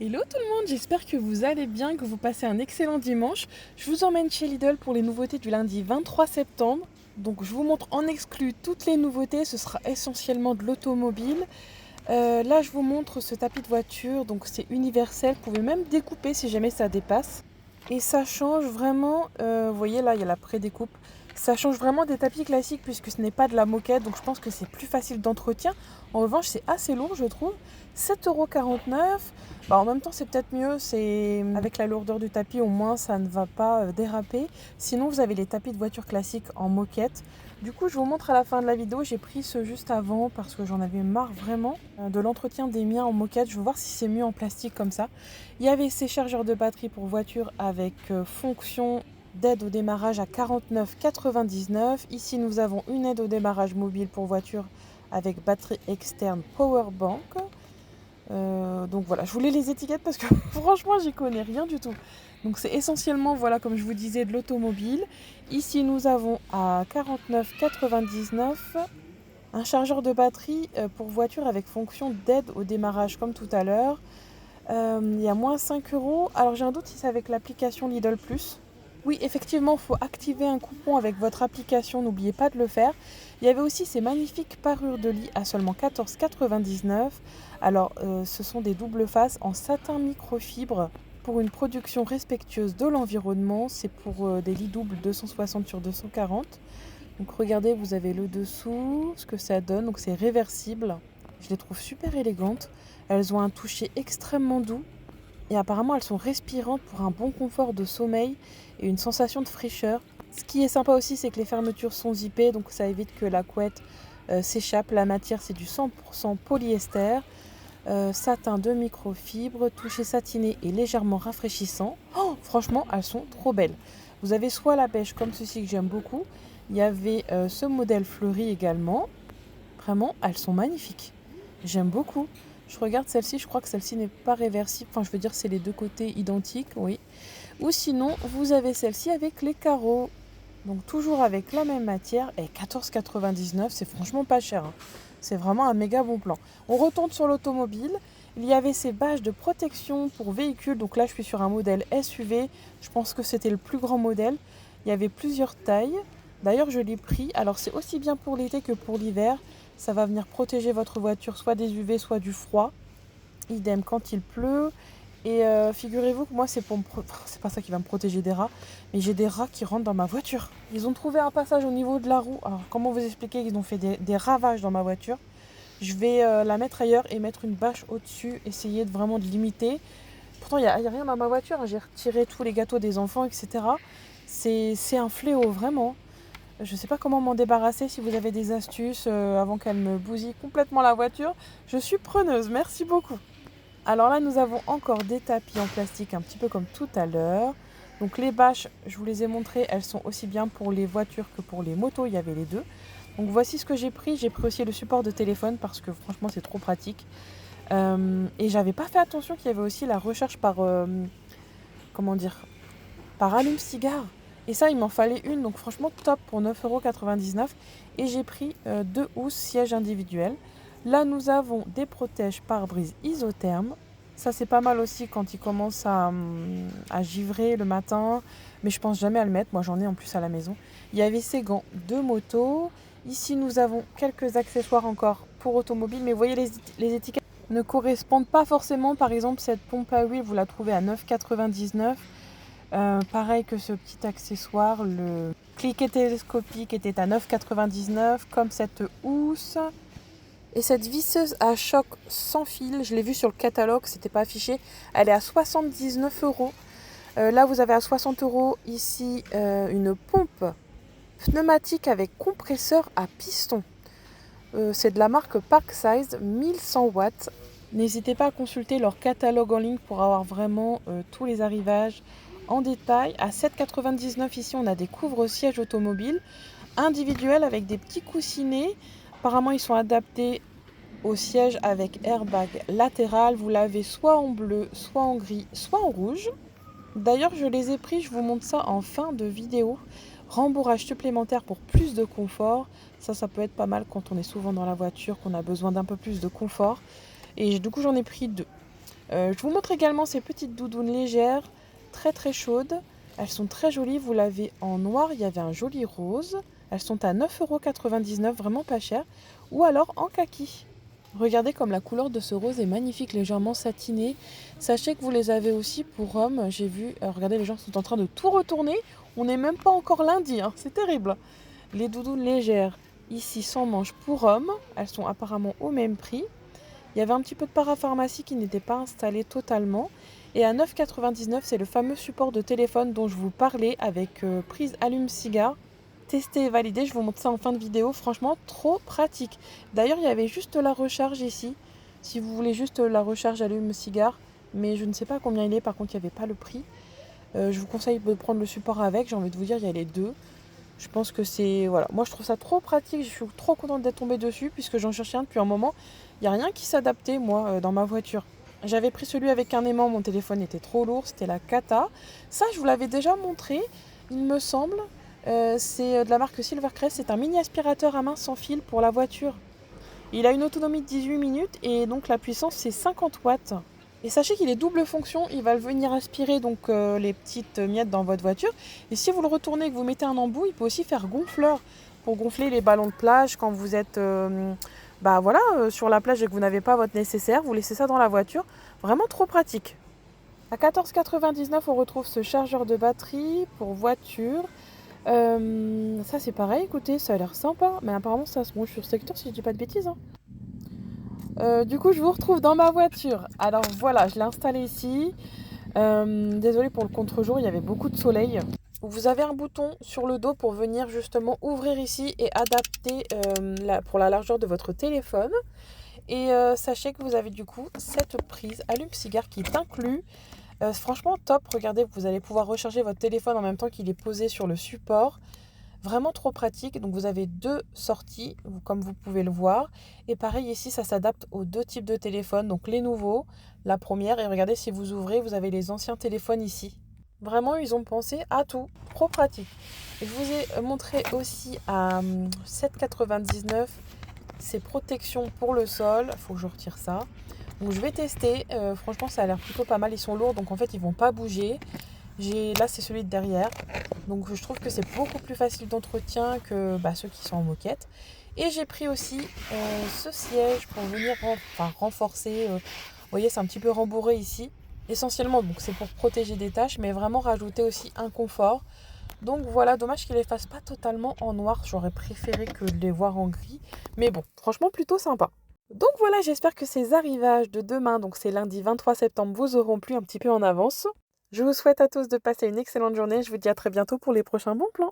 Hello tout le monde, j'espère que vous allez bien, que vous passez un excellent dimanche. Je vous emmène chez Lidl pour les nouveautés du lundi 23 septembre. Donc je vous montre en exclu toutes les nouveautés, ce sera essentiellement de l'automobile. Là je vous montre ce tapis de voiture, donc c'est universel, vous pouvez même découper si jamais ça dépasse. Et ça change vraiment, vous voyez là il y a la pré-découpe. Ça change vraiment des tapis classiques puisque ce n'est pas de la moquette, donc je pense que c'est plus facile d'entretien. En revanche c'est assez lourd je trouve. 7,49 €. Bah, en même temps, c'est peut-être mieux, c'est avec la lourdeur du tapis, au moins ça ne va pas déraper. Sinon, vous avez les tapis de voiture classiques en moquette. Du coup, je vous montre à la fin de la vidéo. J'ai pris ce juste avant parce que j'en avais marre vraiment de l'entretien des miens en moquette. Je veux voir si c'est mieux en plastique comme ça. Il y avait ces chargeurs de batterie pour voiture avec fonction d'aide au démarrage à 49,99 €. Ici, nous avons une aide au démarrage mobile pour voiture avec batterie externe Powerbank. Donc voilà, je voulais les étiquettes parce que franchement, j'y connais rien du tout. Donc c'est essentiellement, voilà, comme je vous disais, de l'automobile. Ici, nous avons à 49,99 € un chargeur de batterie pour voiture avec fonction d'aide au démarrage comme tout à l'heure. Il y a moins 5 €. Alors j'ai un doute si c'est avec l'application Lidl Plus. Oui, effectivement, il faut activer un coupon avec votre application, n'oubliez pas de le faire. Il y avait aussi ces magnifiques parures de lit à seulement 14,99 €. Alors, ce sont des doubles faces en satin microfibre pour une production respectueuse de l'environnement. C'est pour des lits doubles 260 sur 240. Donc regardez, vous avez le dessous, ce que ça donne. Donc c'est réversible. Je les trouve super élégantes. Elles ont un toucher extrêmement doux. Et apparemment, elles sont respirantes pour un bon confort de sommeil et une sensation de fraîcheur. Ce qui est sympa aussi, c'est que les fermetures sont zippées, donc ça évite que la couette s'échappe. La matière, c'est du 100% polyester. Satin de microfibre, toucher satiné et légèrement rafraîchissant. Oh, franchement, elles sont trop belles. Vous avez soit la beige comme ceci que j'aime beaucoup. Il y avait ce modèle fleuri également. Vraiment, elles sont magnifiques. J'aime beaucoup. Je regarde celle-ci, je crois que celle-ci n'est pas réversible. Enfin, je veux dire, c'est les deux côtés identiques, oui. Ou sinon, vous avez celle-ci avec les carreaux. Donc, toujours avec la même matière. Et 14,99 €, c'est franchement pas cher, hein. C'est vraiment un méga bon plan. On retourne sur l'automobile. Il y avait ces bâches de protection pour véhicules. Donc là, je suis sur un modèle SUV. Je pense que c'était le plus grand modèle. Il y avait plusieurs tailles. D'ailleurs, je l'ai pris. Alors, c'est aussi bien pour l'été que pour l'hiver. Ça va venir protéger votre voiture soit des UV, soit du froid. Idem quand il pleut. Et figurez-vous que moi, c'est pas ça qui va me protéger des rats, mais j'ai des rats qui rentrent dans ma voiture. Ils ont trouvé un passage au niveau de la roue. Alors, comment vous expliquer qu'ils ont fait des ravages dans ma voiture? Je vais la mettre ailleurs et mettre une bâche au-dessus, essayer de vraiment de limiter. Pourtant, il y a rien dans ma voiture, hein. J'ai retiré tous les gâteaux des enfants, etc. C'est un fléau, vraiment. Je ne sais pas comment m'en débarrasser. Si vous avez des astuces avant qu'elle me bousille complètement la voiture, je suis preneuse. Merci beaucoup. Alors là, nous avons encore des tapis en plastique, un petit peu comme tout à l'heure. Donc les bâches, je vous les ai montrées, elles sont aussi bien pour les voitures que pour les motos. Il y avait les deux. Donc voici ce que j'ai pris. J'ai pris aussi le support de téléphone parce que franchement, c'est trop pratique. Et j'avais pas fait attention qu'il y avait aussi la recharge par, comment dire, par allume-cigare. Et ça, il m'en fallait une, donc franchement top pour 9,99 €. Et j'ai pris deux housses sièges individuels. Là, nous avons des protèges pare-brise isothermes. Ça, c'est pas mal aussi quand il commence à givrer le matin. Mais je pense jamais à le mettre. Moi, j'en ai en plus à la maison. Il y avait ces gants de moto. Ici, nous avons quelques accessoires encore pour automobile. Mais vous voyez, les étiquettes ne correspondent pas forcément. Par exemple, cette pompe à huile, vous la trouvez à 9,99 €. Pareil que ce petit accessoire, le cliquet télescopique était à 9,99 €, comme cette housse. Et cette visseuse à choc sans fil, je l'ai vue sur le catalogue, c'était pas affiché, elle est à 79 €. Là, vous avez à 60 € ici une pompe pneumatique avec compresseur à piston. C'est de la marque Parksize, 1100 watts. N'hésitez pas à consulter leur catalogue en ligne pour avoir vraiment tous les arrivages en détail. À 7,99 € ici, on a des couvre-sièges automobiles individuels avec des petits coussinets. Apparemment, ils sont adaptés au siège avec airbag latéral. Vous l'avez soit en bleu, soit en gris, soit en rouge. D'ailleurs, je les ai pris, je vous montre ça en fin de vidéo. Rembourrage supplémentaire pour plus de confort. Ça peut être pas mal quand on est souvent dans la voiture, qu'on a besoin d'un peu plus de confort. Et du coup, j'en ai pris deux. Je vous montre également ces petites doudounes légères, très très chaudes. Elles sont très jolies, vous l'avez en noir, il y avait un joli rose. Elles sont à 9,99 €, vraiment pas cher. Ou alors en kaki. Regardez comme la couleur de ce rose est magnifique, légèrement satiné. Sachez que vous les avez aussi pour hommes. J'ai vu, regardez, les gens sont en train de tout retourner. On n'est même pas encore lundi, hein. C'est terrible. Les doudounes légères, ici sans manches pour hommes. Elles sont apparemment au même prix. Il y avait un petit peu de parapharmacie qui n'était pas installé totalement. Et à 9,99 €, c'est le fameux support de téléphone dont je vous parlais avec prise allume-cigare. Testé et validé, je vous montre ça en fin de vidéo. Franchement, trop pratique. D'ailleurs, il y avait juste la recharge ici. Si vous voulez juste la recharge allume-cigare. Mais je ne sais pas combien il est, par contre, il n'y avait pas le prix. Je vous conseille de prendre le support avec. J'ai envie de vous dire, il y a les deux. Je pense que c'est... Voilà. Moi, je trouve ça trop pratique. Je suis trop contente d'être tombée dessus puisque j'en cherchais un depuis un moment. Il n'y a rien qui s'adaptait, moi, dans ma voiture. J'avais pris celui avec un aimant. Mon téléphone était trop lourd. C'était la Kata. Ça, je vous l'avais déjà montré, il me semble. C'est de la marque Silvercrest. C'est un mini aspirateur à main sans fil pour la voiture. Il a une autonomie de 18 minutes et donc la puissance, c'est 50 watts. Et sachez qu'il est double fonction, il va venir aspirer donc les petites miettes dans votre voiture. Et si vous le retournez et que vous mettez un embout, il peut aussi faire gonfleur pour gonfler les ballons de plage quand vous êtes sur la plage et que vous n'avez pas votre nécessaire. Vous laissez ça dans la voiture. Vraiment trop pratique. À 14,99 €, on retrouve ce chargeur de batterie pour voiture. Ça c'est pareil, écoutez, ça a l'air sympa. Mais apparemment ça se branche sur secteur si je dis pas de bêtises, hein. Du coup, je vous retrouve dans ma voiture. Alors voilà, je l'ai installé ici. Désolée pour le contre-jour, il y avait beaucoup de soleil. Vous avez un bouton sur le dos pour venir justement ouvrir ici et adapter pour la largeur de votre téléphone. Et sachez que vous avez du coup cette prise allume-cigare qui est inclus. Franchement top, regardez, vous allez pouvoir recharger votre téléphone en même temps qu'il est posé sur le support. Vraiment trop pratique. Donc vous avez deux sorties, comme vous pouvez le voir. Et pareil ici, ça s'adapte aux deux types de téléphones. Donc les nouveaux, la première. Et regardez, si vous ouvrez, vous avez les anciens téléphones ici. Vraiment, ils ont pensé à tout. Trop pratique. Je vous ai montré aussi à 7,99 € ces protections pour le sol. Il faut que je retire ça. Donc je vais tester. Franchement, ça a l'air plutôt pas mal. Ils sont lourds, donc en fait, ils vont pas bouger. Là, c'est celui de derrière. Donc je trouve que c'est beaucoup plus facile d'entretien que ceux qui sont en moquette. Et j'ai pris aussi ce siège pour venir renforcer. Vous voyez, c'est un petit peu rembourré ici. Essentiellement, donc c'est pour protéger des taches, mais vraiment rajouter aussi un confort. Donc voilà, dommage qu'il les fasse pas totalement en noir. J'aurais préféré que de les voir en gris. Mais bon, franchement, plutôt sympa. Donc voilà, j'espère que ces arrivages de demain, donc c'est lundi 23 septembre, vous auront plu un petit peu en avance. Je vous souhaite à tous de passer une excellente journée. Je vous dis à très bientôt pour les prochains bons plans.